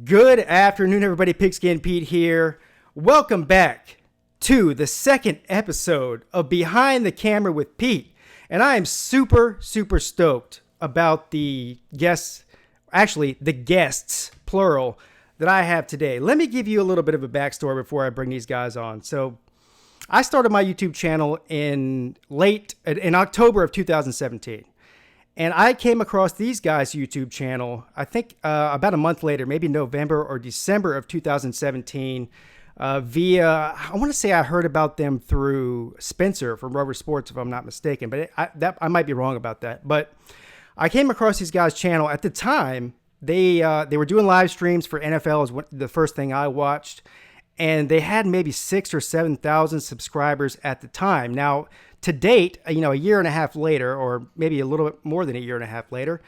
Good afternoon, everybody. Pigskin Pete here. Welcome back to the second episode of Behind the Camera with Pete. And I am super stoked about the guests, plural, that I have today. Let me give you a little bit of a backstory before I bring these guys on. So I started my YouTube channel in October of 2017. And I came across these guys' YouTube channel, I think about a month later, maybe November or December of 2017, via, I want to say I heard about them through Spencer from Rover Sports, if I'm not mistaken, but I might be wrong about that. But I came across these guys' channel. At the time, they were doing live streams for NFL, is the first thing I watched. And they had maybe 6,000 or 7,000 subscribers at the time. Now, to date, a year and a half later, or maybe a little bit more than a year and a half later,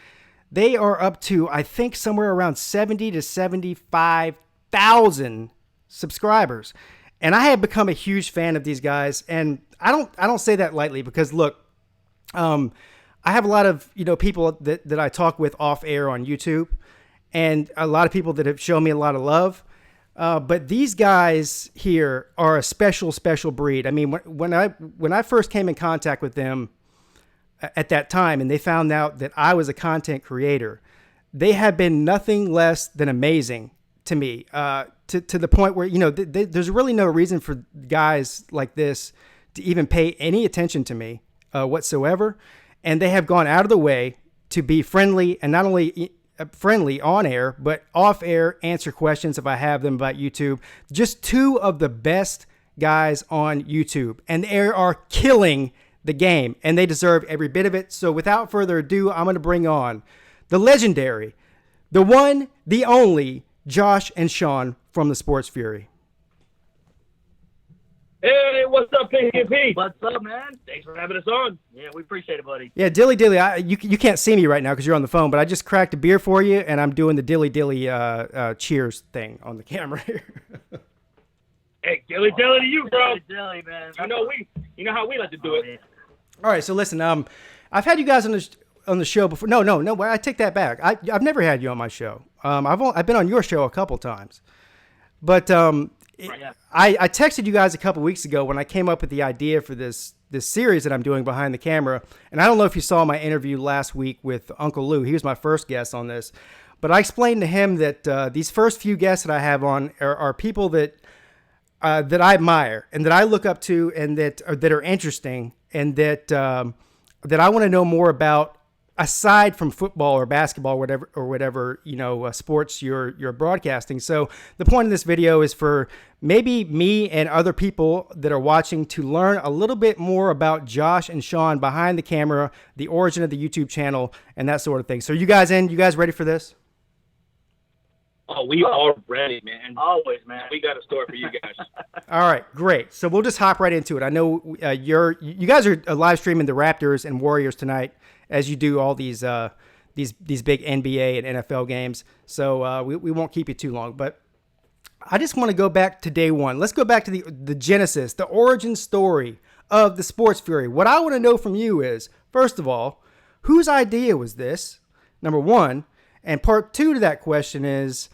they are up to, I think, somewhere around 70 to 75,000 subscribers. And I have become a huge fan of these guys. And I don't say that lightly because, look, I have a lot of people that I talk with off air on YouTube, and a lot of people that have shown me a lot of love. But these guys here are a special breed. I mean, when I first came in contact with them at that time, and they found out that I was a content creator, they have been nothing less than amazing to me. To the point where there's really no reason for guys like this to even pay any attention to me whatsoever, and they have gone out of the way to be friendly, and not only friendly on air, but off air, answer questions if I have them about YouTube. Just two of the best guys on YouTube, and they are killing the game, and they deserve every bit of it. So without further ado, I'm going to bring on the legendary, the one, the only Josh and Shawn from the Sports Fury. Hey, what's up, Pigskin Peete? What's up, man? Thanks for having us on. Yeah, we appreciate it, buddy. Yeah, Dilly, you can't see me right now because you're on the phone, but I just cracked a beer for you, and I'm doing the Dilly cheers thing on the camera here. Hey, Dilly to you, bro. Dilly, man. You know how we like to do it. Yeah. All right, so listen, I've had you guys on the show before. No, I take that back. I've never had you on my show. I've been on your show a couple times, but I texted you guys a couple weeks ago when I came up with the idea for this series that I'm doing Behind the Camera. And I don't know if you saw my interview last week with Uncle Lou. He was my first guest on this. But I explained to him that these first few guests that I have on are people that I admire and that I look up to, and that are interesting, and that I want to know more about, aside from football or basketball, or whatever sports you're broadcasting. So the point of this video is for maybe me and other people that are watching to learn a little bit more about Josh and Shawn behind the camera, the origin of the YouTube channel, and that sort of thing. So you guys in? You guys ready for this? Oh, we are ready, man. Always, man. We got a story for you guys. All right, great. So we'll just hop right into it. I know you guys are live streaming the Raptors and Warriors tonight, as you do all these big NBA and NFL games. So we won't keep you too long, but I just want to go back to day one. Let's go back to the genesis, the origin story of the Sports Fury. What I want to know from you is, first of all, whose idea was this? Number one. And part two to that question is,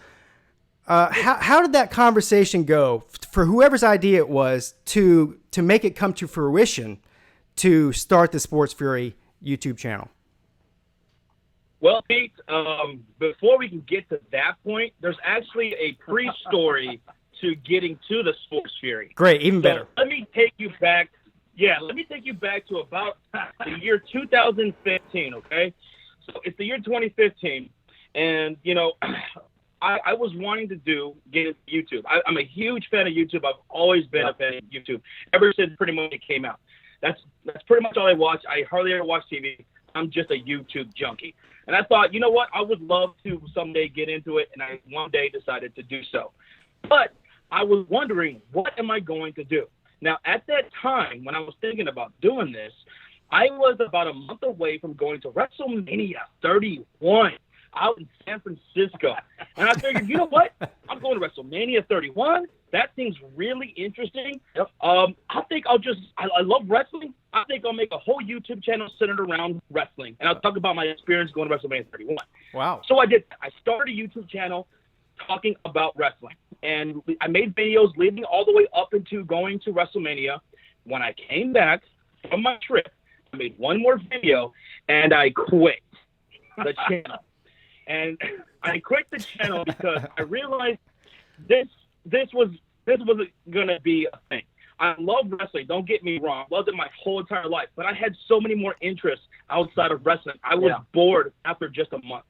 how did that conversation go for whoever's idea it was to make it come to fruition to start the Sports Fury YouTube channel? Well, Pete, before we can get to that point, there's actually a pre-story to getting to the Sports Fury. Great, even better. Let me take you back. Yeah, let me take you back to about the year 2015, okay? So it's the year 2015. And, I was wanting to get into YouTube. I'm a huge fan of YouTube. I've always been a fan of YouTube ever since pretty much it came out. That's pretty much all I watch. I hardly ever watch TV. I'm just a YouTube junkie. And I thought, you know what? I would love to someday get into it. And I one day decided to do so. But I was wondering, what am I going to do? Now, at that time, when I was thinking about doing this, I was about a month away from going to WrestleMania 31. Out in San Francisco. And I figured, you know what? I'm going to WrestleMania 31. That seems really interesting. Yep. I think I love wrestling. I think I'll make a whole YouTube channel centered around wrestling. And I'll talk about my experience going to WrestleMania 31. Wow. So I did. I started a YouTube channel. talking about wrestling. And I made videos leading all the way up into going to WrestleMania. When I came back from my trip, I made one more video, and I quit the channel. And I quit the channel because I realized this wasn't gonna be a thing. I love wrestling. Don't get me wrong. I loved it my whole entire life. But I had so many more interests outside of wrestling. I was bored after just a month.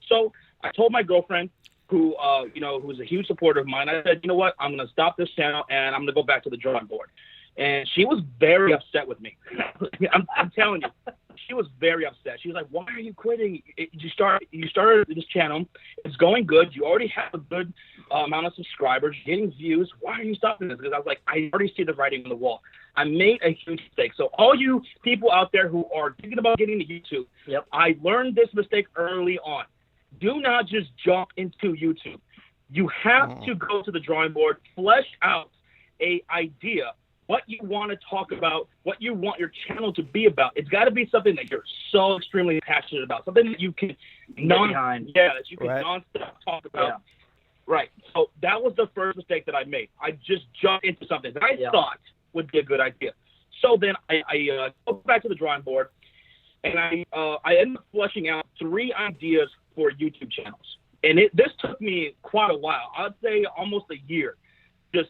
So I told my girlfriend, who was a huge supporter of mine, I said, you know what? I'm going to stop this channel, and I'm going to go back to the drawing board. And she was very upset with me. I'm telling you. She was very upset. She was like, why are you quitting? You started this channel. It's going good. You already have a good amount of subscribers, getting views. Why are you stopping this? Because I was like, I already see the writing on the wall. I made a huge mistake. So all you people out there who are thinking about getting to YouTube, I learned this mistake early on. Do not just jump into YouTube. You have to go to the drawing board, flesh out an idea, what you want to talk about, what you want your channel to be about. It's got to be something that you're so extremely passionate about, something that you can nonstop talk about. Yeah. Right. So that was the first mistake that I made. I just jumped into something that I thought would be a good idea. So then I go back to the drawing board, and I ended up fleshing out 3 ideas for YouTube channels. And this took me quite a while. I'd say almost a year. Just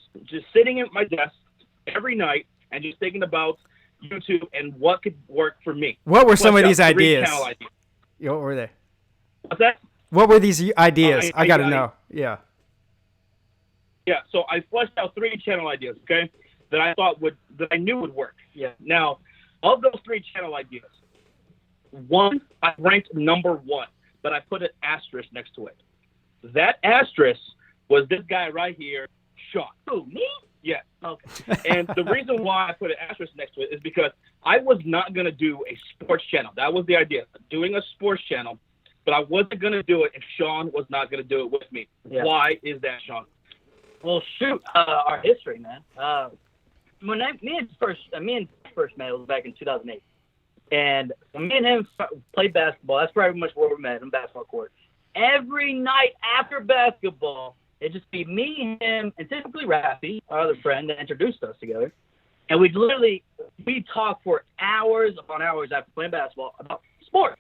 sitting at my desk every night and just thinking about YouTube and what could work for me. What were some of these ideas? What were they? What's that? What were these ideas? I got to know. Yeah. Yeah, so I fleshed out 3 channel ideas, okay, that I knew would work. Yeah. Now, of those 3 channel ideas, one I ranked number 1, but I put an asterisk next to it. That asterisk was this guy right here, Shawn. Who, me? Yeah. Okay. And the reason why I put an asterisk next to it is because I was not going to do a sports channel. That was the idea, doing a sports channel, but I wasn't going to do it if Shawn was not going to do it with me. Yeah. Why is that, Shawn? Well, shoot, our history, man. When me and first met, it was back in 2008. And when me and him played basketball, that's pretty much where we met, in basketball court. Every night after basketball, it'd just be me, him, and typically Rafi, our other friend, that introduced us together. And we'd talk for hours upon hours after playing basketball about sports.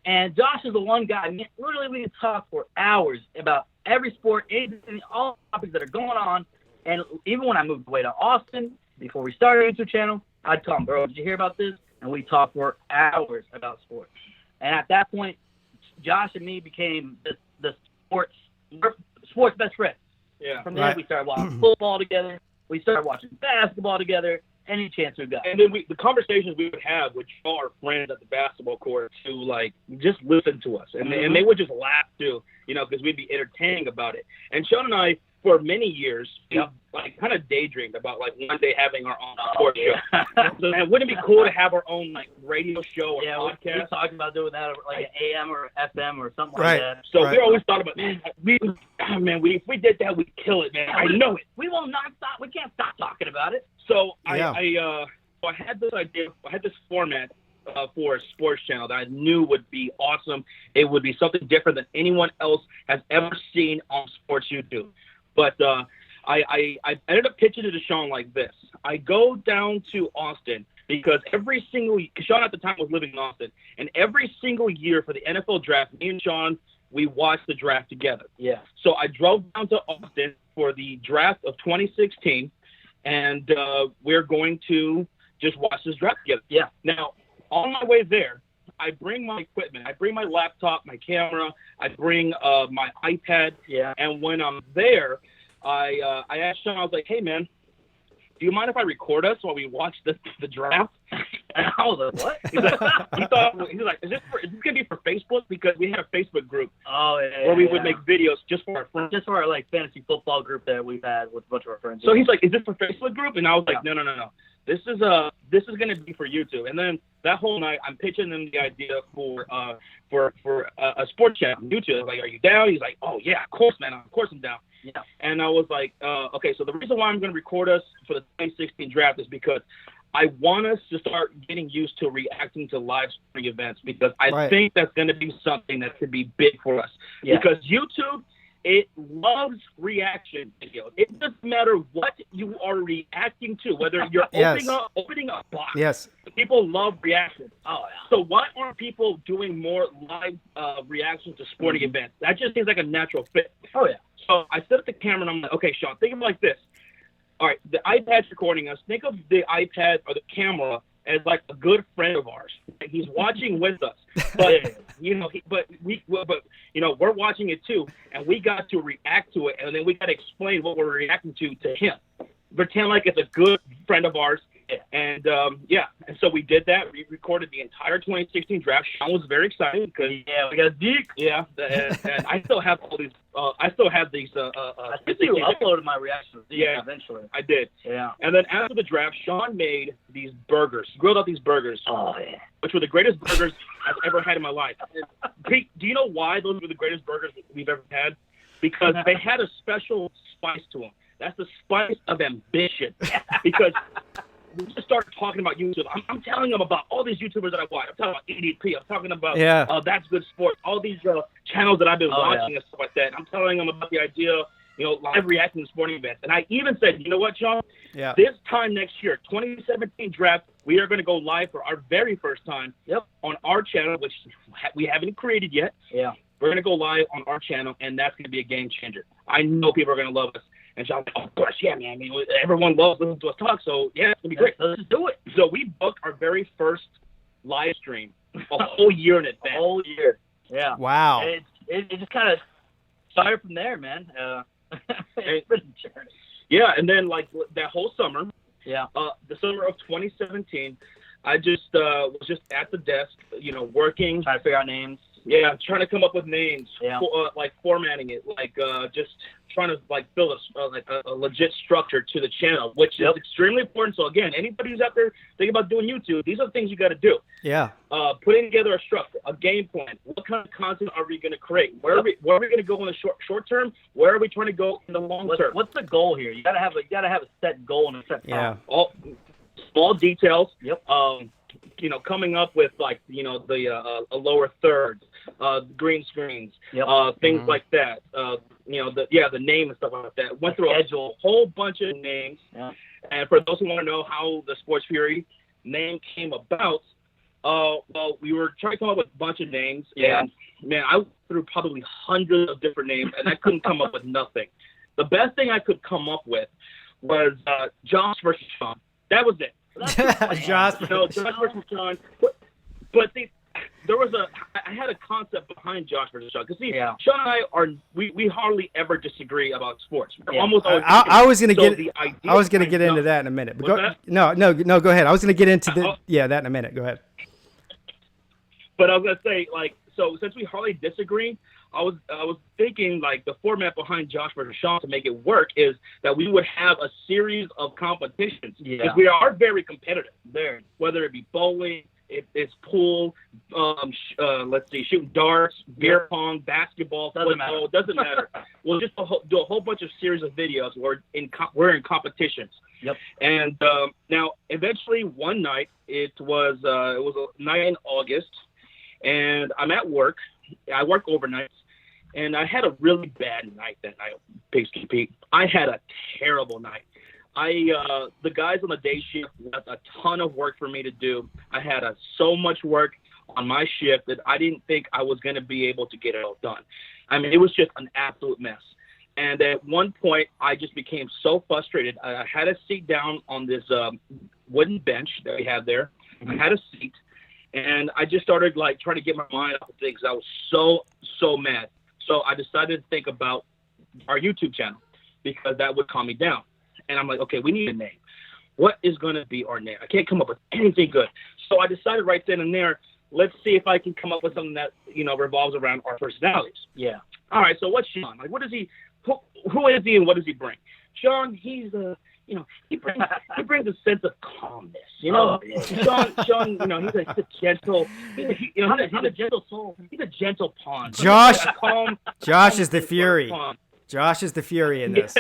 And Josh is the one guy, literally we could talk for hours about every sport, anything, all topics that are going on. And even when I moved away to Austin, before we started our YouTube channel, I'd call him, bro, did you hear about this? And we talked for hours about sports. And at that point, Josh and me became the sports best friends. Yeah. From there, we started watching football together. We started watching basketball together. Any chance we got. And then the conversations we would have with our friends at the basketball court to like just listen to us, and they would just laugh too, because we'd be entertaining about it. And Shawn and I, for many years, like kind of daydreamed about like one day having our own sports show. So, man, wouldn't it be cool to have our own like radio show or podcast? We talked about doing that like an AM or FM or something like that. So we always thought about, if we did that, we'd kill it, man. I know it. We will not stop. We can't stop talking about it. So I had this idea. I had this format for a sports channel that I knew would be awesome. It would be something different than anyone else has ever seen on sports YouTube. But I ended up pitching it to Shawn like this. I go down to Austin because Shawn at the time was living in Austin, and every single year for the NFL draft, me and Shawn, we watched the draft together. Yeah. So I drove down to Austin for the draft of 2016, and we're going to just watch this draft together. Yeah. Now, on my way there, I bring my equipment. I bring my laptop, my camera. I bring my iPad. Yeah. And when I'm there, I asked Shawn, I was like, hey, man, do you mind if I record us while we watch the draft? And I was like, what? He's like, is this going to be for Facebook? Because we had a Facebook group where we would make videos just for our friends. Just for our like fantasy football group that we've had with a bunch of our friends. So he's like, is this for Facebook group? And I was like, no. This is going to be for YouTube. And then that whole night, I'm pitching them the idea for a sports channel on YouTube. I was like, are you down? He's like, oh yeah, of course, man. Of course I'm down. Yeah. And I was like, okay. So the reason why I'm going to record us for the 2016 draft is because I want us to start getting used to reacting to live sporting events, because I think that's going to be something that could be big for us. Yeah. Because YouTube It loves reaction videos. It doesn't matter what you are reacting to, whether you're Yes. opening a box. Yes. People love reactions. Oh, yeah. So why aren't people doing more live reactions to sporting events? That just seems like a natural fit. Oh, yeah. So I set up the camera and I'm like, okay, Shawn, think of it like this. All right, the iPad's recording us. Think of the iPad or the camera as like a good friend of ours. He's watching with us, but we're watching it too, and we got to react to it, and then we got to explain what we're reacting to him. Pretend like it's a good friend of ours, and and so we did that. We recorded the entire 2016 draft. Shawn was very excited because we got Deke. Yeah, and I still have all these. I still have these. I think you uploaded my reactions. Yeah, eventually. I did. Yeah. And then after the draft, Shawn made these burgers, grilled up these burgers. Oh, yeah. Which were the greatest burgers I've ever had in my life. Pete, do you know why those were the greatest burgers we've ever had? Because they had a special spice to them. That's the spice of ambition. Because we just started talking about YouTube. I'm telling them about all these YouTubers that I watch. I'm talking about EDP. I'm talking about That's Good Sports. All these channels that I've been watching and stuff like that. I'm telling them about the idea of, live reacting to sporting events. And I even said, you know what, Shawn? Yeah. This time next year, 2017 draft, we are going to go live for our very first time on our channel, which we haven't created yet. Yeah. We're going to go live on our channel, and that's going to be a game changer. I know people are going to love us. And Shawn's like, oh, gosh, yeah, man. I mean, everyone loves listening to us talk, so, yeah, it's going to be great. Let's do it. So we booked our very first live stream a whole year in advance. A whole year. Yeah. Wow. And it just kind of started from there, man. It's been a journey. Yeah, and then, like, that whole summer, the summer of 2017, I just was just at the desk, working. Trying to figure out names. Yeah, trying to come up with names. Yeah. Like formatting it, like just trying to like build a legit structure to the channel, which is extremely important. So again, anybody who's out there thinking about doing YouTube, these are the things you got to do. Yeah. Putting together a structure, a game plan. What kind of content are we going to create? Where are we going to go in the short term? Where are we trying to go in the long term? What's the goal here? You gotta have a set goal and a set time. All small details. Yep. Coming up with like the lower thirds, green screens, things like that. The name and stuff like that. Went through a whole bunch of names. Yeah. And for those who want to know how the Sports Fury name came about, well, we were trying to come up with a bunch of names. Yeah. And man, I went through probably hundreds of different names, and I couldn't come up with nothing. The best thing I could come up with was Josh versus Shawn. That was it. Josh versus Shawn. But there was I had a concept behind Josh versus Shawn. Because Shawn and I we hardly ever disagree about sports. We're almost always I was gonna get into Josh, that in a minute. But no, go ahead. I was gonna get into that in a minute. Go ahead. But I was gonna say, like, so since we hardly disagree, I was thinking like the format behind Josh versus Shawn to make it work is that we would have a series of competitions because we are very competitive there. Whether it be bowling, it's pool, shooting darts, beer pong, basketball, football, doesn't matter. We'll just do a whole bunch of series of videos where we're in competitions. Yep. And now eventually one night it was a night in August, and I'm at work. I work overnights. And I had a really bad night that night, Pigskin Peete. I had a terrible night. The guys on the day shift left a ton of work for me to do. I had so much work on my shift that I didn't think I was going to be able to get it all done. I mean, it was just an absolute mess. And at one point, I just became so frustrated. I had a seat down on this wooden bench that we had there. I had a seat, and I just started like trying to get my mind off of things. I was so mad. So I decided to think about our YouTube channel because that would calm me down. And I'm like, okay, we need a name. What is going to be our name? I can't come up with anything good. So I decided right then and there, let's see if I can come up with something that, revolves around our personalities. Yeah. All right, so what's Shawn? Like, what is he? Who is he and what does he bring? Shawn, he's he brings a sense of calmness. Shawn, he's a gentle, he's a gentle soul. He's a gentle pond. Josh is the fury. Josh is the fury in this.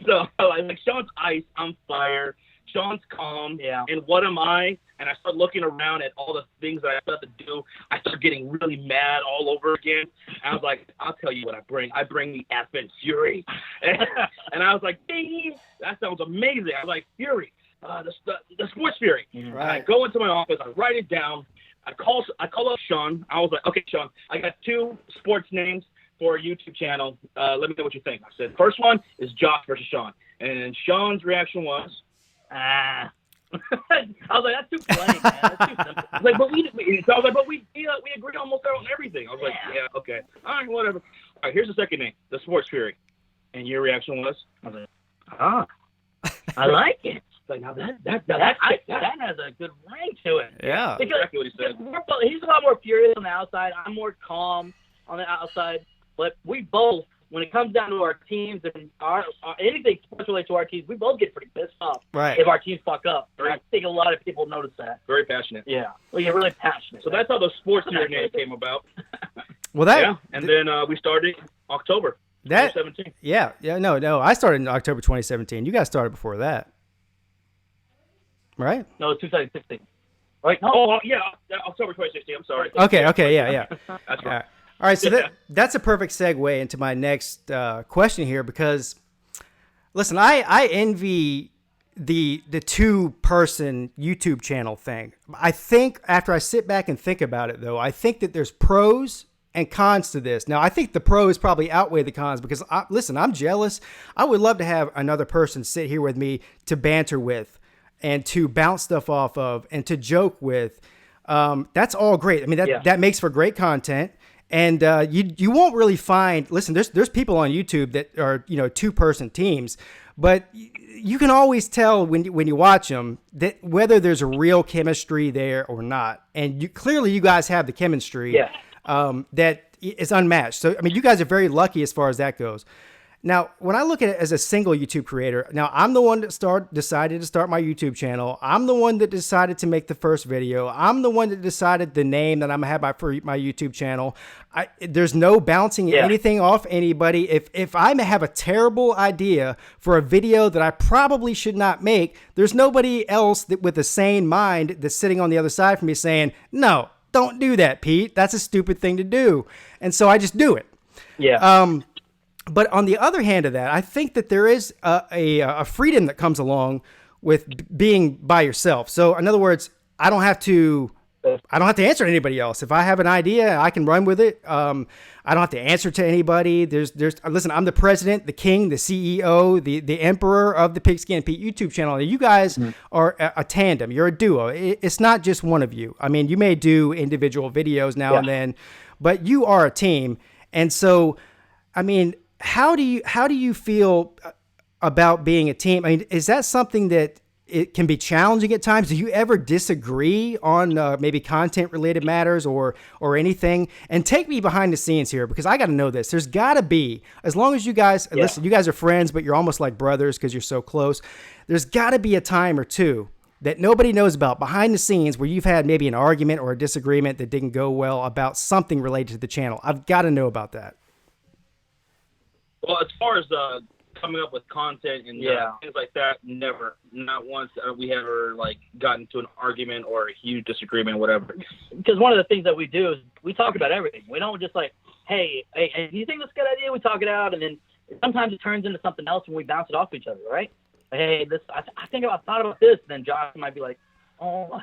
So like Shawn's ice, I'm fire. Shawn's calm. Yeah. And what am I? and I start looking around at all the things that I have to do, I start getting really mad all over again. And I was like, I'll tell you what I bring. I bring the effing Fury. And I was like, ding, that sounds amazing. I was like, Fury, the Sports Fury. Right. And I go into my office, I write it down. I call up Shawn. I was like, okay, Shawn, I got 2 sports names for a YouTube channel. Let me know what you think. I said, first one is Josh versus Shawn. And Shawn's reaction was, I was like, that's too plain, man. That's too simple. I was like, but we agree almost on everything. I was like, yeah, okay. All right, whatever. All right, here's the second name, the Sports Fury. And your reaction was? I was like, I like it. Like, now that has a good ring to it. Yeah. Because exactly what he said. He's a lot more furious on the outside. I'm more calm on the outside. But we both, when it comes down to our teams and our anything sports related to our teams, we both get pretty pissed off if our teams fuck up. I think a lot of people notice that. Very passionate. Yeah. Well, you're really passionate. So that's how the Sports Fury name came about. Well, and then we started October 2017. Yeah. No. I started in October 2017. You guys started before that. Right? No, it's 2016. Right? No. Oh, yeah, October 2016. I'm sorry. Okay, yeah. That's right. All right, so that's a perfect segue into my next question here because, listen, I envy the 2-person YouTube channel thing. I think after I sit back and think about it, though, I think that there's pros and cons to this. Now, I think the pros probably outweigh the cons because, listen, I'm jealous. I would love to have another person sit here with me to banter with and to bounce stuff off of and to joke with. That's all great. I mean, that makes for great content. And you won't really find. Listen, there's people on YouTube that are 2-person teams, but you can always tell when you watch them that whether there's a real chemistry there or not. And clearly you guys have the chemistry that is unmatched. So I mean, you guys are very lucky as far as that goes. Now, when I look at it as a single YouTube creator, now I'm the one that decided to start my YouTube channel. I'm the one that decided to make the first video. I'm the one that decided the name that I'm going to have for my YouTube channel. There's no bouncing anything off anybody. If I have a terrible idea for a video that I probably should not make, there's nobody else with a sane mind that's sitting on the other side from me saying, no, don't do that, Pete. That's a stupid thing to do. And so I just do it. Yeah. But on the other hand of that, I think that there is a freedom that comes along with being by yourself. So in other words, I don't have to answer to anybody else. If I have an idea, I can run with it. I don't have to answer to anybody. Listen, I'm the president, the king, the CEO, the emperor of the Pigskin Peete YouTube channel. You guys are a tandem. You're a duo. It's not just one of you. I mean, you may do individual videos now and then, but you are a team. And so, I mean, how do you feel about being a team? I mean, is that something that it can be challenging at times? Do you ever disagree on maybe content related matters or anything? And take me behind the scenes here because I got to know this. There's got to be, as long as you guys, listen, you guys are friends, but you're almost like brothers because you're so close. There's got to be a time or two that nobody knows about behind the scenes where you've had maybe an argument or a disagreement that didn't go well about something related to the channel. I've got to know about that. Well, as far as coming up with content and things like that, never, not once we ever gotten into an argument or a huge disagreement, or whatever. Because one of the things that we do is we talk about everything. We don't just hey, do you think that's a good idea? We talk it out, and then sometimes it turns into something else when we bounce it off each other, right? Hey, I think I thought about this. And then Josh might be like, oh,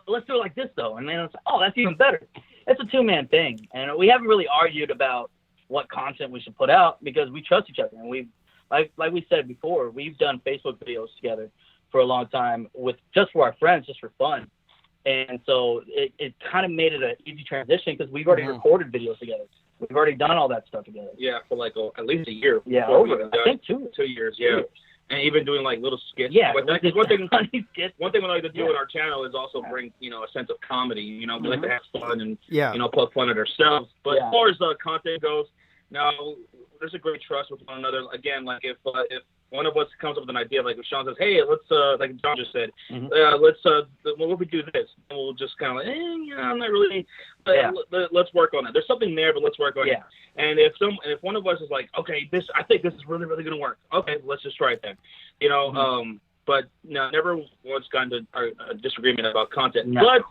let's do it like this though, and then it's that's even better. It's a 2-man thing, and we haven't really argued about what content we should put out because we trust each other. And we, like we said before, we've done Facebook videos together for a long time just for our friends, just for fun. And so it kind of made it an easy transition because we've already recorded videos together. We've already done all that stuff together. Yeah, for at least a year. Yeah, I think 2 years. Yeah. And even doing little skits. Yeah. But one thing we like to do with our channel is also bring, a sense of comedy. We like to have fun and, poke fun at ourselves. But as far as content goes, now there's a great trust with one another. Again, if one of us comes up with an idea, if Shawn says, hey, let's, like John just said, let's, what if we do this? And we'll just kind of I'm not really, let's work on it. There's something there, but let's work on it. And if one of us is like, okay, I think this is really, really going to work. Okay, let's just try it then. but no, never once gotten to a disagreement about content. No. But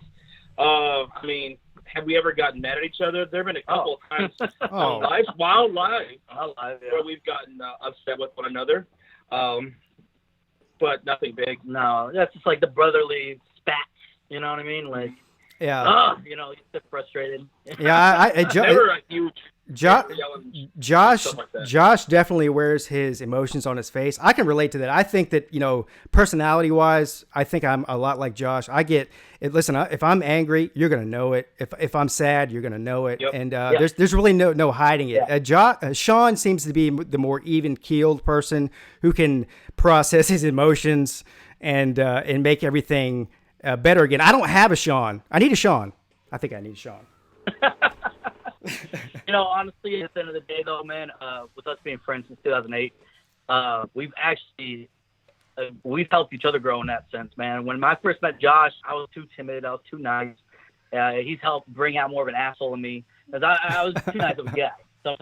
I mean, have we ever gotten mad at each other? There have been a couple of times Oh. in wild life, Yeah. where we've gotten upset with one another, but nothing big. No, that's just like the brotherly spats. You know what I mean? Like, Yeah. you know, you get frustrated. Yeah. Never a huge yelling Josh stuff like that. Josh definitely wears his emotions on his face. I can relate to that. I think that, personality wise, I think I'm a lot like Josh. I get it. Listen, if I'm angry, you're going to know it. If I'm sad, you're going to know it. Yep. And there's really no hiding it. Shawn seems to be the more even keeled person who can process his emotions and make everything better again. I don't have a Shawn. I need a Shawn. I think I need a Shawn. You know, honestly, at the end of the day, though, man, with us being friends since 2008, we've helped each other grow in that sense, man. When I first met Josh, I was too timid. I was too nice. He's helped bring out more of an asshole in me because I was too nice of a guy. So,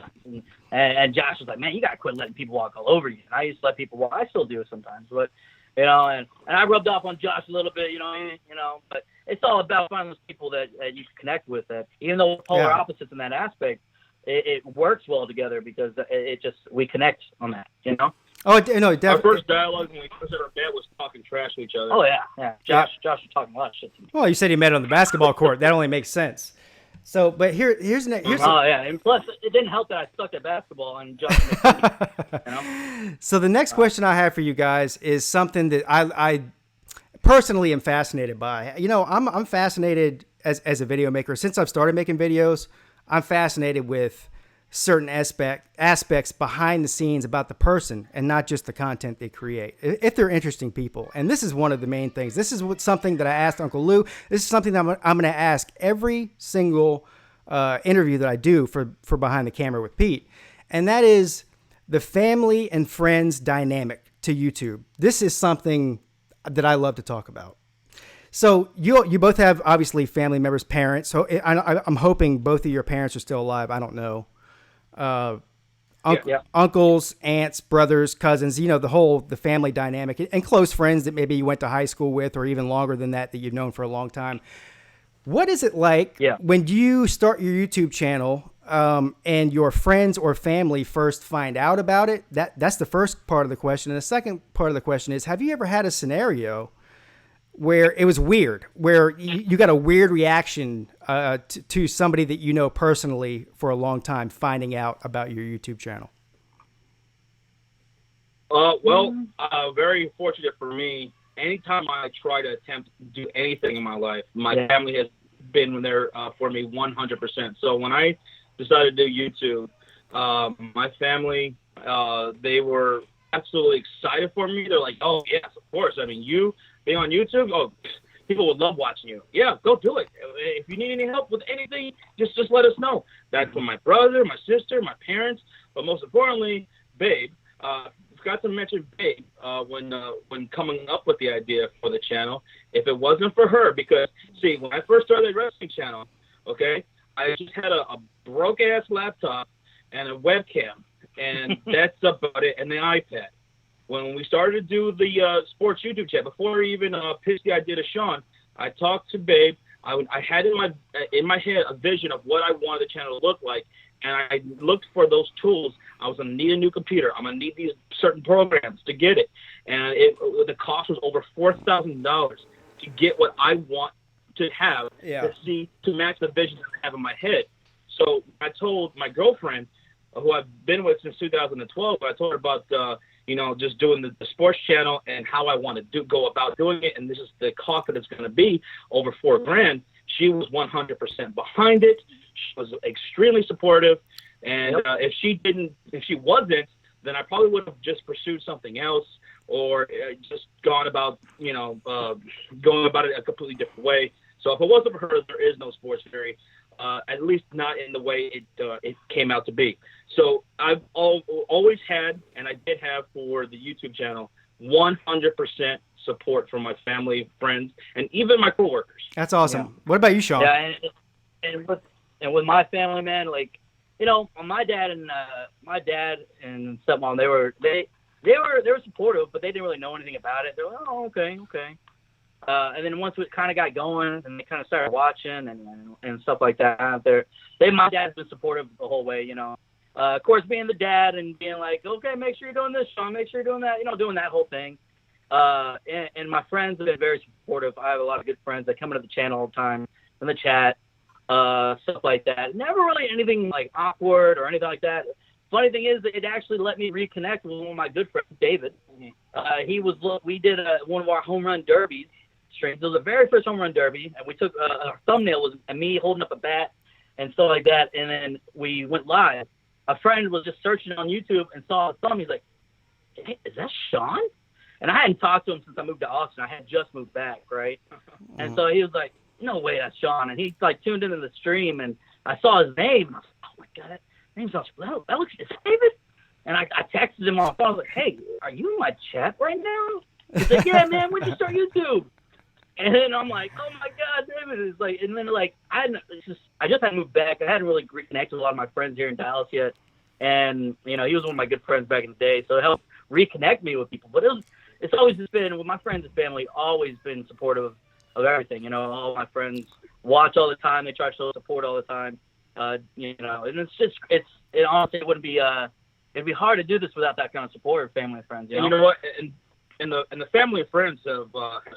and Josh was like, man, you got to quit letting people walk all over you. And I used to let people walk. I still do it sometimes. But, and I rubbed off on Josh a little bit, but it's all about finding those people that you can connect with. That even though we're polar opposites in that aspect, it works well together because we connect on that, Oh, no, definitely. Our first dialogue when we first ever met was talking trash to each other. Oh, yeah. Josh was talking a lot of shit to me. Well, you said he met on the basketball court. That only makes sense. So, but here's and plus it didn't help that I sucked at basketball and Josh made me, So the next question I have for you guys is something that I personally am fascinated by. I'm fascinated as a video maker. Since I've started making videos, I'm fascinated with certain aspects behind the scenes about the person and not just the content they create, if they're interesting people. And this is one of the main things. This is something that I asked Uncle Lou. This is something that I'm going to ask every single interview that I do for Behind the Camera with Pete. And that is the family and friends dynamic to YouTube. This is something that I love to talk about. So you both have obviously family members, parents. So I'm hoping both of your parents are still alive. I don't know. Uncles, aunts, brothers, cousins, the family dynamic and close friends that maybe you went to high school with or even longer than that you've known for a long time. What is it like when you start your YouTube channel and your friends or family first find out about it? That's the first part of the question. And the second part of the question is, have you ever had a scenario where it was weird, where you got a weird reaction to somebody that you know personally for a long time finding out about your YouTube channel? Very fortunate for me. Anytime I try to attempt to do anything in my life, my family has been there for me 100%. So when I decided to do YouTube, my family, they were absolutely excited for me. They're like, oh, yes, of course. I mean, you being on YouTube, people would love watching you. Yeah, go do it. If you need any help with anything, just let us know. That's from my brother, my sister, my parents, but most importantly, Babe. Forgot to mention Babe when coming up with the idea for the channel. If it wasn't for her, because, see, when I first started the wrestling channel, okay, I just had a broke-ass laptop and a webcam, and that's about it, and the iPad. When we started to do the sports YouTube chat, before I even pitched the idea to Shawn, I talked to Babe. I had in my head a vision of what I wanted the channel to look like, and I looked for those tools. I was going to need a new computer. I'm going to need these certain programs to get it, and the cost was over $4,000 to get what I want to have to match the vision that I have in my head. So I told my girlfriend, who I've been with since 2012, I told her about just doing the sports channel and how I want to go about doing it, and this is the cost that it's going to be, over $4,000. She was 100% behind it. She was extremely supportive, and if she wasn't, then I probably would have just pursued something else or just gone about going about it a completely different way. So if it wasn't for her, there is no Sports Theory. At least not in the way it came out to be. So I've always had, and I did have for the YouTube channel, 100% support from my family, friends, and even my coworkers. That's awesome. Yeah. What about you, Shawn? Yeah, and with my family, man, my dad and stepmom, they were supportive, but they didn't really know anything about it. They're like, oh, okay. And then once it kind of got going, and they kind of started watching and stuff like that out there, my dad's been supportive the whole way, you know. Of course, being the dad and being like, okay, make sure you're doing this, Shawn, make sure you're doing that, you know, doing that whole thing. And my friends have been very supportive. I have a lot of good friends that come into the channel all the time, in the chat, stuff like that. Never really anything like awkward or anything like that. Funny thing is, it actually let me reconnect with one of my good friends, David. We did one of our home run derbies streams. It was the very first home run derby, and we took our thumbnail was me holding up a bat and stuff like that, and then we went live. A friend was just searching on YouTube and saw the thumb. He's like, hey, is that Shawn? And I hadn't talked to him since I moved to Austin. I had just moved back, right? And so he was like, no way, that's Shawn. And he like tuned into the stream, and I saw his name. And I was like, oh my God, that name's not, that looks, is David? And I texted him on the phone. I was like, hey, are you in my chat right now? He's like, yeah, man, when'd you start YouTube? And then I'm like, oh my God, David is like, and then like, I just hadn't moved back. I hadn't really reconnected with a lot of my friends here in Dallas yet. And, you know, he was one of my good friends back in the day. So it helped reconnect me with people. But it's always just been, with my friends and family, always been supportive of everything. You know, all my friends watch all the time. They try to show support all the time. You know, and it honestly, it wouldn't be, it'd be hard to do this without that kind of support of family and friends. You know what? And the family and friends have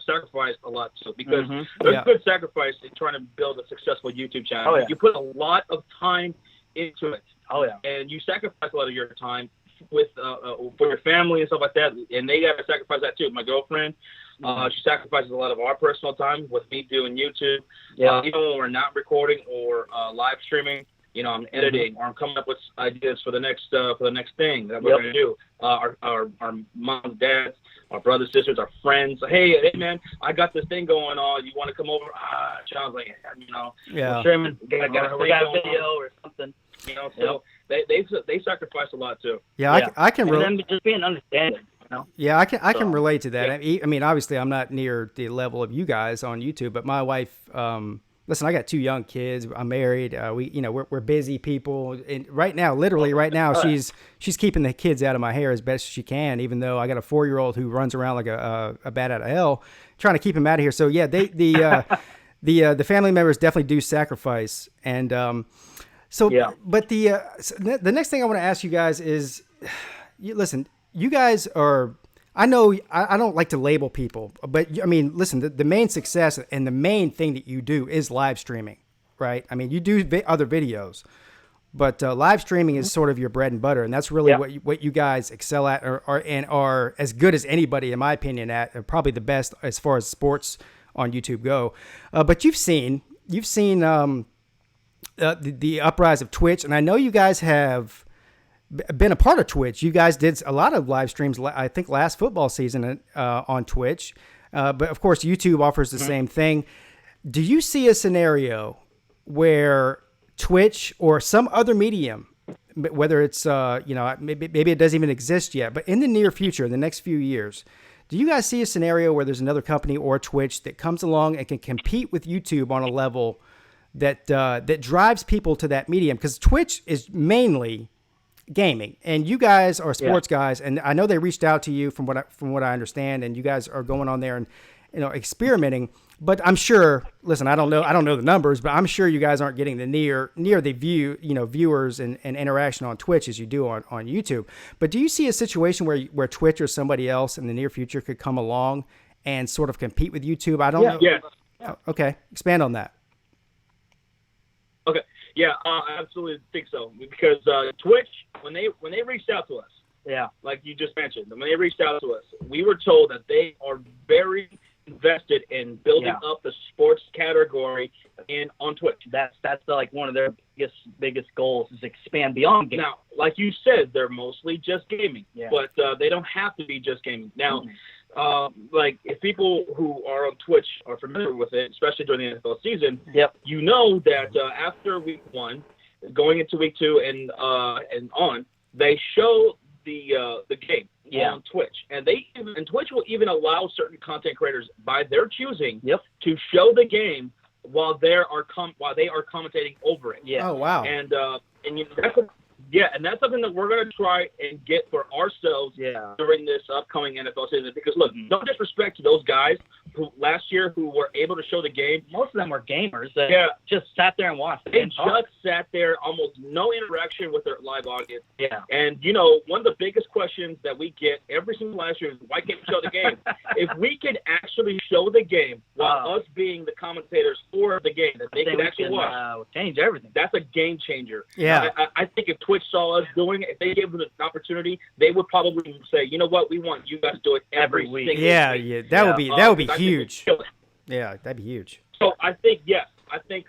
sacrificed a lot too, because there's good sacrifice in trying to build a successful YouTube channel. Oh, yeah. You put a lot of time into it. Oh yeah. And you sacrifice a lot of your time with for your family and stuff like that, and they got to sacrifice that too. My girlfriend, she sacrifices a lot of our personal time with me doing YouTube. Yeah. Even when we're not recording or live streaming, you know, I'm editing or I'm coming up with ideas for the next thing that we're going to do. Our moms, dads, our brothers, sisters, our friends. Hey man, I got this thing going on. You want to come over? Sean's like, you know, yeah, streaming, got a video or something. You know, so they sacrifice a lot too. Yeah, I can relate. And then just being understanding. You know? Yeah, I can relate to that. Yeah. I mean, obviously, I'm not near the level of you guys on YouTube, but my wife. Listen, I got 2 young kids. I'm married. We're busy people. And literally right now, she's keeping the kids out of my hair as best as she can. Even though I got a 4-year-old who runs around like a bat out of hell, trying to keep him out of here. So yeah, the family members definitely do sacrifice. And but the next thing I want to ask you guys is, listen, you guys are. I know I don't like to label people, but I mean, listen, the main success and the main thing that you do is live streaming, right? I mean, you do other videos, but live streaming is sort of your bread and butter, and that's really what you guys excel at, and are as good as anybody, in my opinion, at, probably the best as far as sports on YouTube go. But you've seen the uprise of Twitch, and I know you guys have been a part of Twitch. You guys did a lot of live streams, I think, last football season on Twitch. But of course, YouTube offers the same thing. Do you see a scenario where Twitch or some other medium, whether it's, maybe it doesn't even exist yet, but in the near future, the next few years, do you guys see a scenario where there's another company or Twitch that comes along and can compete with YouTube on a level that drives people to that medium? Because Twitch is mainly gaming, and you guys are sports guys, and I know they reached out to you from what I understand, and you guys are going on there and experimenting. But I'm sure, listen, I don't know the numbers, but I'm sure you guys aren't getting the near the viewers and interaction on Twitch as you do on YouTube. But do you see a situation where Twitch or somebody else in the near future could come along and sort of compete with YouTube? I don't know. Yeah. Oh, okay, expand on that. Okay. Yeah, I absolutely think so, because Twitch, when they reached out to us, like you just mentioned, when they reached out to us, we were told that they are very invested in building up the sports category on Twitch. That's like one of their biggest goals, is expand beyond gaming. Now, like you said, they're mostly just gaming, but they don't have to be just gaming. Now, like if people who are on Twitch are familiar with it, especially during the NFL season, you know that after week 1, going into week 2 and on, they show the game on Twitch, and Twitch will even allow certain content creators by their choosing to show the game while they are commentating over it. Oh wow! And that's what Yeah, and that's something that we're going to try and get for ourselves during this upcoming NFL season. Because, look, no disrespect to those guys who last year who were able to show the game. Most of them were gamers that just sat there and watched. They just sat there, almost no interaction with their live audience. Yeah. And, one of the biggest questions that we get every single last year is, why can't we show the game? If we could actually show the game while us being the commentators for the game that they could actually watch, change everything. That's a game changer. Yeah. I think if Twitch saw us doing it, if they gave us an opportunity, they would probably say, you know what, we want you guys to do it every week. Yeah, that would be huge. Yeah, that'd be huge. So I think yes. I think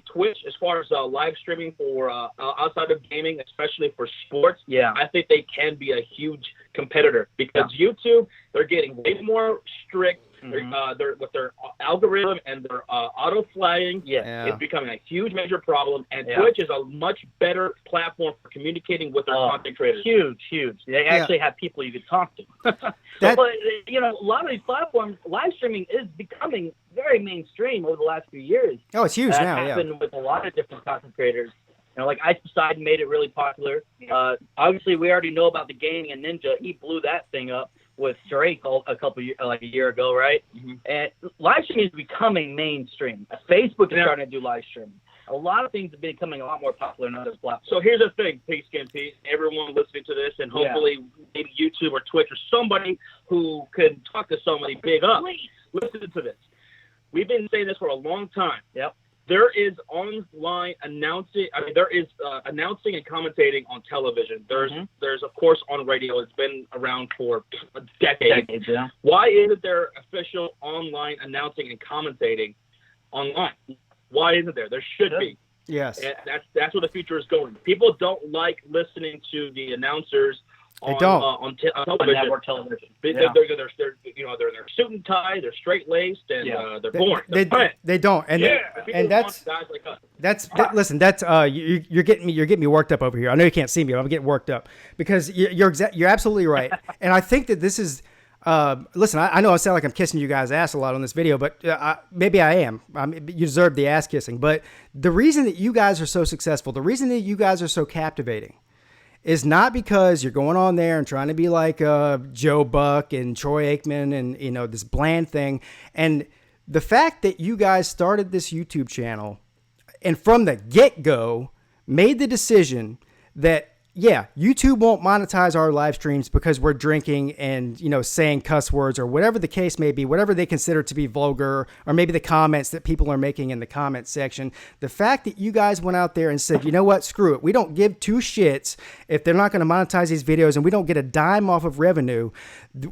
Twitch, as far as live streaming for outside of gaming, especially for sports, I think they can be a huge competitor because YouTube, they're getting way more strict. They're with their algorithm and their auto flagging. It's becoming a huge major problem. And Twitch is a much better platform for communicating with their content creators. Huge. They actually have people you can talk to. But a lot of these platforms, live streaming is becoming very mainstream over the last few years. Oh, it's huge now. That happened with a lot of different content creators. Like Ice Poseidon made it really popular. Obviously, we already know about the gaming and Ninja. He blew that thing up with Drake a year ago, right? And live streaming is becoming mainstream. Facebook is starting to do live streaming. A lot of things are becoming a lot more popular in other platforms. So here's the thing, Pigskin Peete, everyone listening to this, and hopefully maybe YouTube or Twitch or somebody who can talk to somebody big up. Listen to this. We've been saying this for a long time. Yep. There is online announcing. There is announcing and commentating on television. There's of course on radio. It's been around for a decade. Why isn't there official online announcing and commentating online? Why isn't there? There should be. Yes. And that's where the future is going. People don't like listening to the announcers on television. Network television. They're in their suit and tie, they're straight laced, and they're boring. They don't, and that's guys like us. Listen, that's you're getting me worked up over here. I know you can't see me, but I'm getting worked up because you're absolutely right, and I think that this is. Listen, I know I sound like I'm kissing you guys' ass a lot on this video, but maybe I am. You deserve the ass kissing. But the reason that you guys are so successful, the reason that you guys are so captivating, is not because you're going on there and trying to be like Joe Buck and Troy Aikman and this bland thing. And the fact that you guys started this YouTube channel and from the get-go made the decision that YouTube won't monetize our live streams because we're drinking and, saying cuss words or whatever the case may be, whatever they consider to be vulgar, or maybe the comments that people are making in the comment section. The fact that you guys went out there and said, you know what, screw it. We don't give two shits if they're not going to monetize these videos and we don't get a dime off of revenue.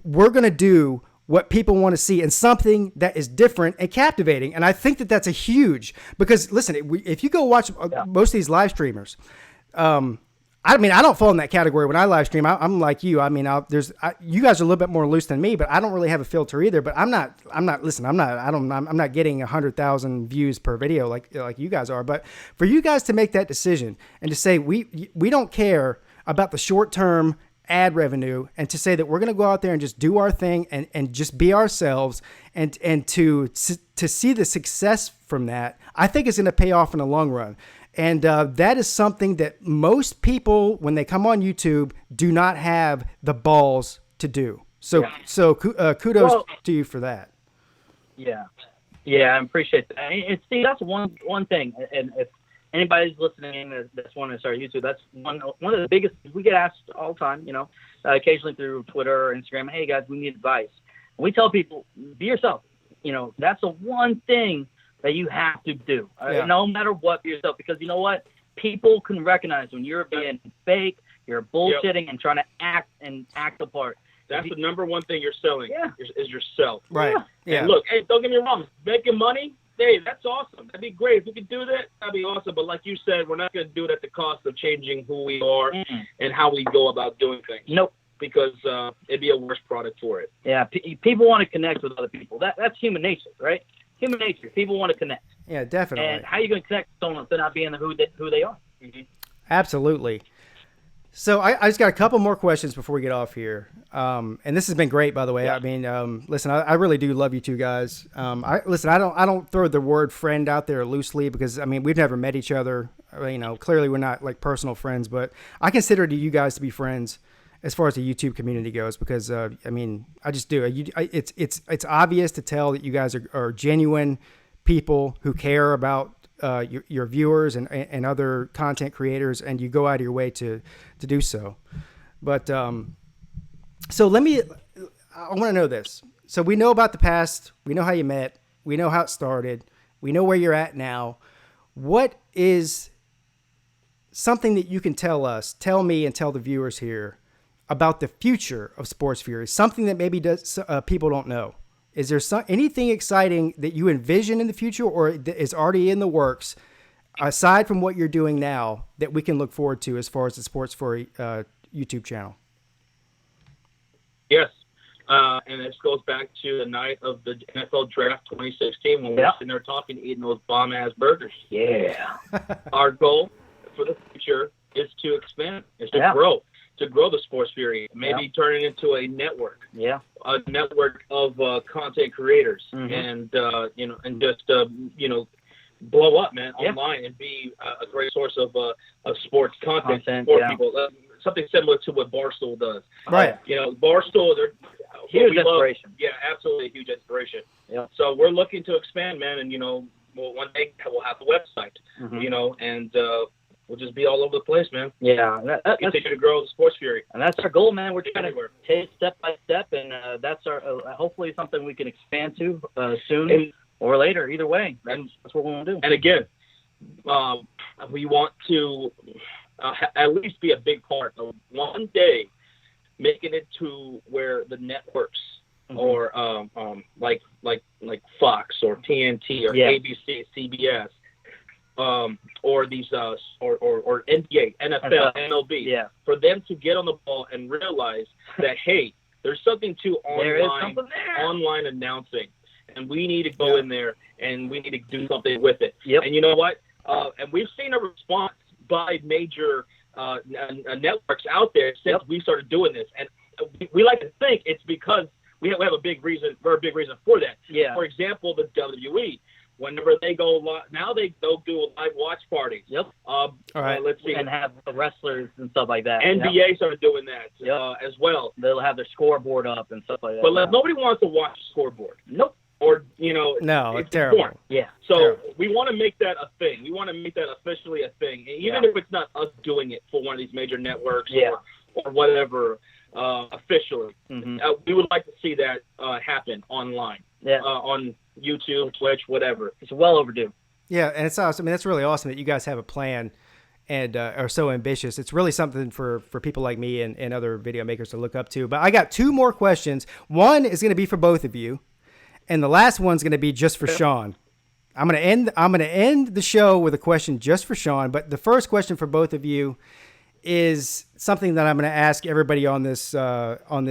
We're going to do what people want to see and something that is different and captivating. And I think that that's a huge, because listen, if you go watch most of these live streamers, I don't fall in that category when I live stream. I'm like you. You guys are a little bit more loose than me, but I don't really have a filter either. But I'm not getting 100,000 views per video like you guys are. But for you guys to make that decision and to say we don't care about the short term ad revenue, and to say that we're going to go out there and just do our thing and just be ourselves, and to see the success from that, I think is going to pay off in the long run. And that is something that most people, when they come on YouTube, do not have the balls to do. So kudos to you for that. Yeah, I appreciate that. And see, that's one thing. And if anybody's listening in that's wanting to start YouTube, that's one of the biggest. We get asked all the time, occasionally through Twitter or Instagram. Hey guys, we need advice. And we tell people, be yourself. That's the one thing that you have to do, no matter what, for yourself, because you know what? People can recognize when you're being fake, you're bullshitting and trying to act the part. That's the number one thing you're selling is yourself. Right. Yeah. And look, hey, don't get me wrong, making money, hey, that's awesome. That'd be great. If we could do that, that'd be awesome. But like you said, we're not going to do it at the cost of changing who we are and how we go about doing things. Nope. Because it'd be a worse product for it. Yeah, people want to connect with other people. That's human nature, right? Human nature. People want to connect. Yeah, definitely. And how are you going to connect with someone if they're not being who they are? Mm-hmm. Absolutely. So I just got a couple more questions before we get off here. And this has been great, by the way. Yeah. Listen, I really do love you two guys. I don't throw the word friend out there loosely because we've never met each other. clearly we're not like personal friends, but I consider you guys to be friends as far as the YouTube community goes, because I just do. It's obvious to tell that you guys are genuine people who care about your viewers and other content creators, and you go out of your way to do so. But so I want to know this. So we know about the past. We know how you met. We know how it started. We know where you're at now. What is something that you can tell me and tell the viewers here about the future of Sports Fury? Something that maybe people don't know. Is there anything exciting that you envision in the future or that is already in the works, aside from what you're doing now, that we can look forward to as far as the Sports Fury YouTube channel? Yes. And this goes back to the night of the NFL Draft 2016 when we were sitting there talking, eating those bomb-ass burgers. Yeah. Our goal for the future is to expand, to grow the Sports Fury, maybe turn it into a network. Yeah. A network of content creators, and just blow up, man, online and be a great source of sports content for people. Something similar to what Barstool does. Right. Barstool, they're huge inspiration. Yeah, absolutely a huge inspiration. Yeah. So we're looking to expand, man, and one day we'll have the website, and we'll just be all over the place, man. Yeah, continue to grow the Sports Fury, and that's our goal, man. We're trying to take step by step, and that's our hopefully something we can expand to soon or later. Either way, that's what we want to do. And again, we want to at least be a big part of one day making it to where the networks or like Fox or TNT or ABC, CBS, or these or NBA, NFL, MLB, for them to get on the ball and realize that hey, there's something to online announcing, and we need to go in there and we need to do something with it. Yep. And you know what? And we've seen a response by major networks out there since we started doing this, and we like to think it's because we have a big reason. Very big reason for that. Yeah. For example, the WWE. Whenever they go live, now they'll do live watch parties. Yep. All right. Let's see. And have wrestlers and stuff like that. NBA started doing that as well. They'll have their scoreboard up and stuff like that. But nobody wants to watch the scoreboard. Nope. Or no, it's terrible. Boring. Yeah. So we want to make that a thing. We want to make that officially a thing, even if it's not us doing it for one of these major networks or whatever officially. We would like to see that happen online. Yeah. On YouTube, Twitch, whatever. It's well overdue. Yeah, and it's awesome. I mean, that's really awesome that you guys have a plan and are so ambitious. It's really something for people like me and other video makers to look up to. But I got two more questions. One is going to be for both of you, and the last one's going to be just for Shawn. I'm going to end the show with a question just for Shawn. But the first question for both of you is something that I'm going to ask everybody on this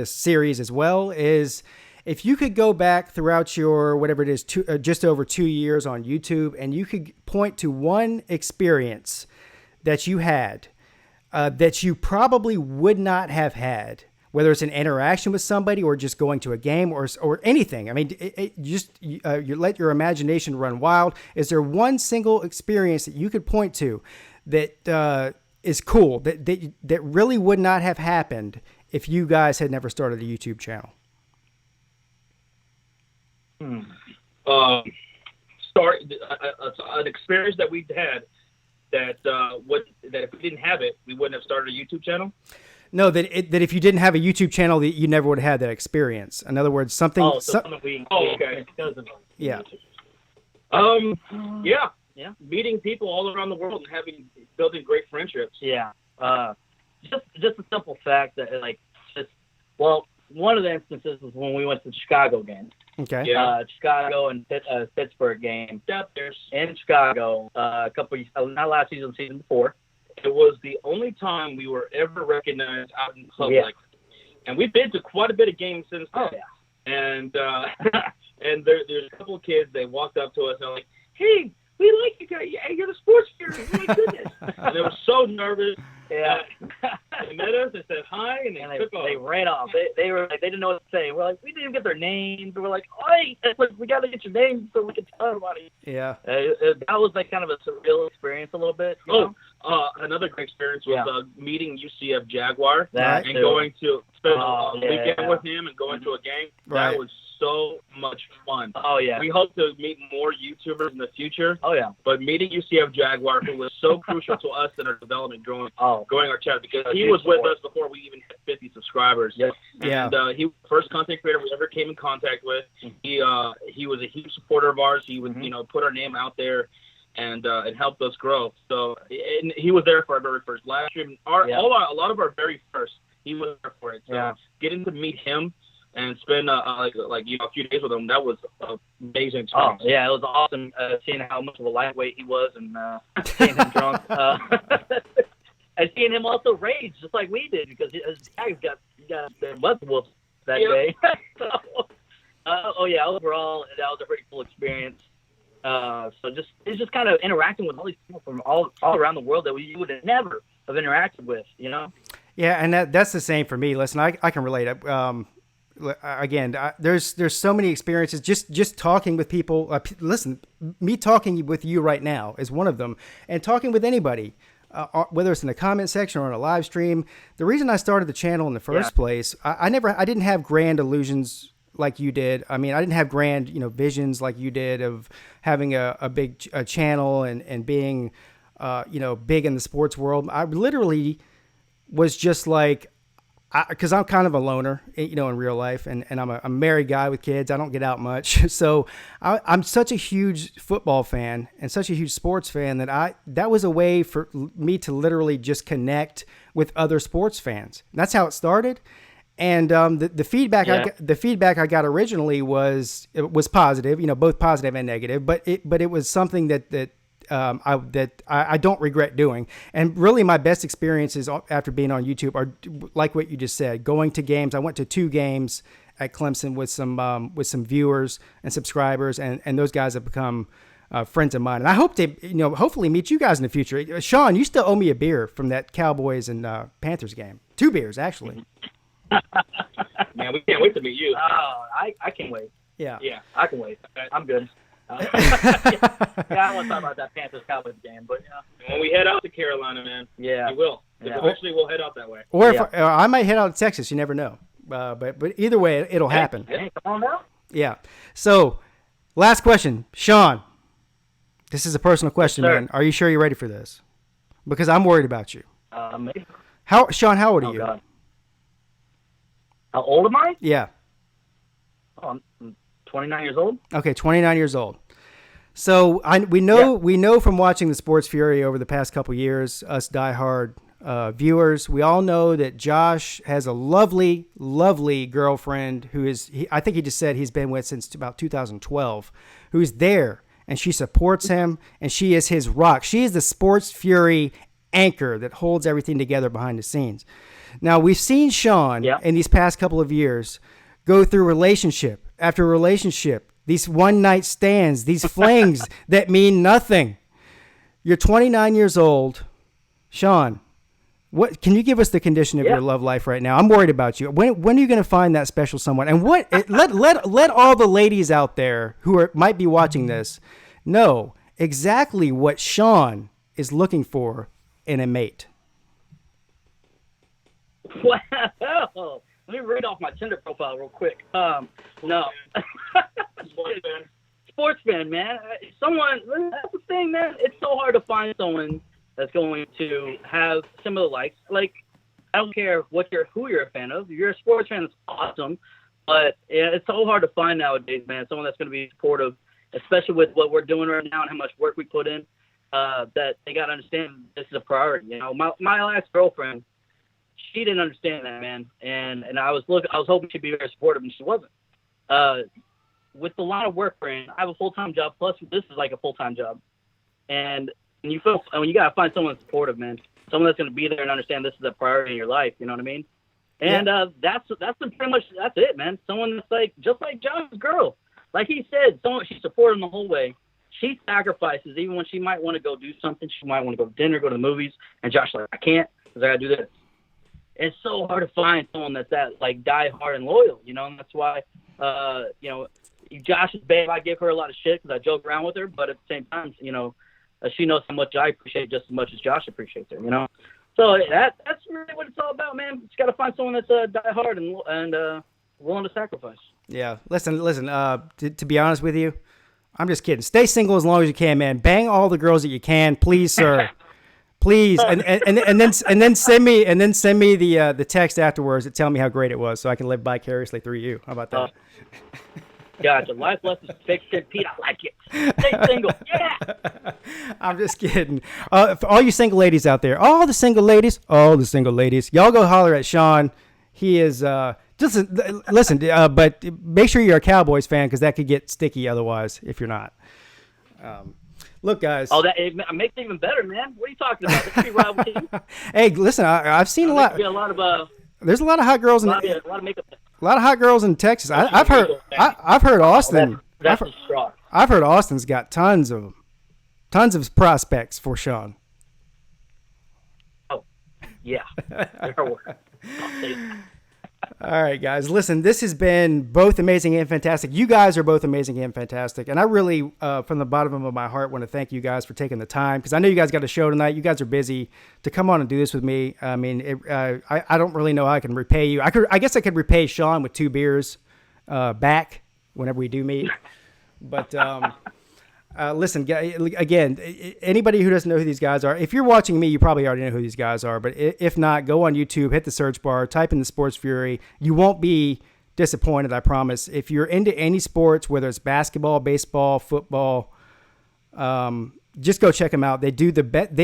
series as well. Is if you could go back throughout your, whatever it is, just over 2 years on YouTube, and you could point to one experience that you had that you probably would not have had, whether it's an interaction with somebody or just going to a game or anything. I mean, you let your imagination run wild. Is there one single experience that you could point to that is cool, that really would not have happened if you guys had never started a YouTube channel? An experience that we had that if we didn't have it, we wouldn't have started a YouTube channel. No, that if you didn't have a YouTube channel, that you never would have had that experience. In other words, something. Okay. Yeah. Yeah. Meeting people all around the world and building great friendships. Yeah. Just a simple fact that one of the instances was when we went to the Chicago game. Okay. Yeah. Chicago and Pittsburgh game. In Chicago, not last season, season before. It was the only time we were ever recognized out in public. Yeah. And we've been to quite a bit of games since then. Oh, yeah. And and there's a couple of kids, they walked up to us and they're like, hey, we like you guys. You're the Sports Fury. Oh, my goodness. And they were so nervous. Yeah. They met us, they said hi, and they took off. They ran off. They were like, they didn't know what to say. We're like, we didn't even get their names. We were like, "Oi, we got to get your names so we can tell everybody." Yeah. That was like kind of a surreal experience a little bit. You know? Another great experience was meeting UCF Jaguar That and too. going to spend a weekend with him and going to a game. Right. That was so much fun. Oh, yeah. We hope to meet more YouTubers in the future. Oh, yeah. But meeting UCF Jaguar, who was so crucial to us in our development growing our channel, because he was with us before we even hit 50 subscribers. Yep. And he was the first content creator we ever came in contact with. He was a huge supporter of ours. He would put our name out there and helped us grow. So and he was there for our very first live stream. A lot of our very first, he was there for it. So getting to meet him and spend a few days with him, that was an amazing experience. Oh, yeah, it was awesome seeing how much of a lightweight he was and seeing him drunk. And seeing him also rage just like we did, because his guys got their butts whooped that day. So, overall, that was a pretty cool experience. So it's just kind of interacting with all these people from all around the world that we would never have interacted with, you know? Yeah, and that's the same for me. Listen, I can relate. Again, there's so many experiences just talking with people. Listen, me talking with you right now is one of them, and talking with anybody, whether it's in the comment section or on a live stream. The reason I started the channel in the first place, I didn't have grand illusions like you did. I mean, I didn't have grand, visions like you did of having a big channel and being, big in the sports world. I literally was just like, because I'm kind of a loner, in real life, and I'm a married guy with kids. I don't get out much. So I'm such a huge football fan and such a huge sports fan that was a way for me to literally just connect with other sports fans. And that's how it started. And the feedback I got originally was positive, both positive and negative, but it was something that I don't regret doing. And really my best experiences after being on YouTube are like what you just said, going to games. I went to 2 games at Clemson with some viewers and subscribers, and those guys have become friends of mine. And I hope to, hopefully meet you guys in the future. Shawn, you still owe me a beer from that Cowboys and Panthers game. 2 beers, actually. Man, we can't wait to meet you. I can't wait. Yeah. Yeah. I can wait. I'm good. I don't want to talk about that Panthers Cowboys game, but when we head out to Carolina, man, we will. Eventually, we'll head out that way. Or if I might head out to Texas. You never know. But either way, it'll happen. Hey, come on now. Yeah. So, last question, Shawn. This is a personal question, man. Are you sure you're ready for this? Because I'm worried about you. Maybe. Shawn, how old are you? God. How old am I? Yeah. Oh, I'm 29 years old. Okay, 29 years old. So we know from watching the Sports Fury over the past couple years, us diehard viewers, we all know that Josh has a lovely, lovely girlfriend who I think he just said he's been with since about 2012, who's there, and she supports him, and she is his rock. She is the Sports Fury anchor that holds everything together behind the scenes. Now, we've seen Shawn in these past couple of years go through relationship after relationship, these one-night stands, these flings that mean nothing. You're 29 years old. Shawn, what can you give us the condition of your love life right now? I'm worried about you. When are you going to find that special someone? And let all the ladies out there who might be watching this know exactly what Shawn is looking for in a mate. Wow. Let me read off my Tinder profile real quick. No. Sports fan, man. That's the thing, man. It's so hard to find someone that's going to have similar likes. Like, I don't care who you're a fan of. If you're a sports fan, it's awesome. But it's so hard to find nowadays, man. Someone that's going to be supportive, especially with what we're doing right now and how much work we put in, that they got to understand this is a priority. My last girlfriend, she didn't understand that, man, and I was hoping she'd be very supportive, and she wasn't. With the line of work we're in, I have a full-time job, plus this is like a full-time job, and you gotta find someone supportive, man, someone that's gonna be there and understand this is a priority in your life. You know what I mean? And that's pretty much it, man. Someone that's like just like John's girl, like he said, she supported him the whole way. She sacrifices even when she might want to go do something. She might want to go to dinner, go to the movies, and Josh's like, I can't because I gotta do this. it's so hard to find someone that's that like die hard and loyal, you know, and that's why, you know, Josh's babe, I give her a lot of shit because I joke around with her, but at the same time, you know, she knows how much I appreciate just as much as Josh appreciates her, you know. So that's really what it's all about, man. You just got to find someone that's die hard and willing to sacrifice. Yeah. Listen. To be honest with you, I'm just kidding. Stay single as long as you can, man. Bang all the girls that you can, please, sir. Please, and then send me the text afterwards that tell me how great it was, so I can live vicariously through you. How about that? Gotcha. Life lessons, Pigskin Peete. I like it. Stay single. Yeah. I'm just kidding. For all you single ladies out there, all the single ladies, y'all go holler at Shawn. He is just listen, but make sure you're a Cowboys fan because that could get sticky otherwise if you're not. Look, guys. Oh, it makes it even better, man. What are you talking about? Let's be rival team. Hey, listen, I've seen a lot. There's a lot of hot girls in a lot of makeup. A lot of hot girls in Texas. I've heard Austin. That's I've heard Austin's got tons of prospects for Shawn. Oh, yeah. All right, guys. Listen, this has been both amazing and fantastic. You guys are both amazing and fantastic. And I really, from the bottom of my heart, want to thank you guys for taking the time because I know you guys got a show tonight. You guys are busy to come on and do this with me. I mean, I don't really know how I can repay you. I guess I could repay Shawn with 2 beers back whenever we do meet. But listen, again, anybody who doesn't know who these guys are, if you're watching me, you probably already know who these guys are. But if not, go on YouTube, hit the search bar, type in the Sports Fury. You won't be disappointed, I promise. If you're into any sports, whether it's basketball, baseball, football, just go check them out. They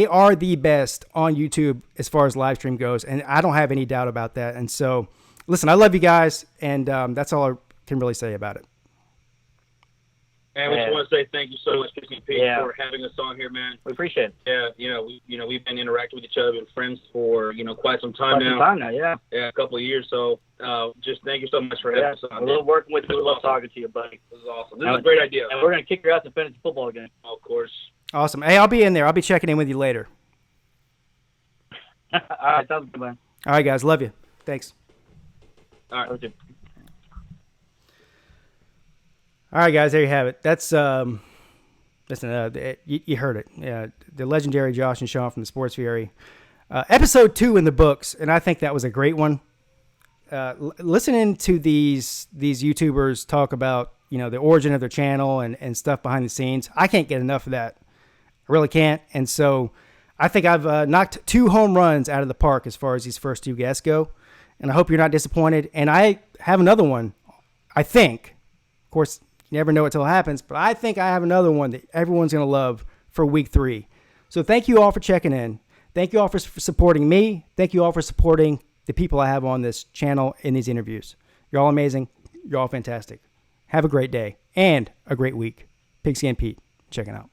are the best on YouTube as far as live stream goes, and I don't have any doubt about that. And so, listen, I love you guys, and that's all I can really say about it. And we just want to say thank you so much, Pigskin Peete, for having us on here, man. We appreciate it. Yeah, we've been interacting with each other, been friends for quite some time now. Yeah, a couple of years. So just thank you so much for having us on. I love working with you. I love talking to you, buddy. This is awesome. This is a great idea. And we're gonna kick your ass in fantasy football again. Of course. Awesome. Hey, I'll be in there. I'll be checking in with you later. All right, sounds good, man. All right, guys. Love you. Thanks. All right. Okay. All right, guys, there you have it. That's listen. You heard it. Yeah, the legendary Josh and Shawn from the Sports Fury, episode 2 in the books, and I think that was a great one. Listening to these YouTubers talk about the origin of their channel and stuff behind the scenes, I can't get enough of that. I really can't. And so I think I've knocked 2 home runs out of the park as far as these first 2 guests go, and I hope you're not disappointed. And I have another one. I think, of course. You never know until it happens, but I think I have another one that everyone's going to love for week 3. So thank you all for checking in. Thank you all for supporting me. Thank you all for supporting the people I have on this channel in these interviews. You're all amazing. You're all fantastic. Have a great day and a great week. Pigskin Peete, checking out.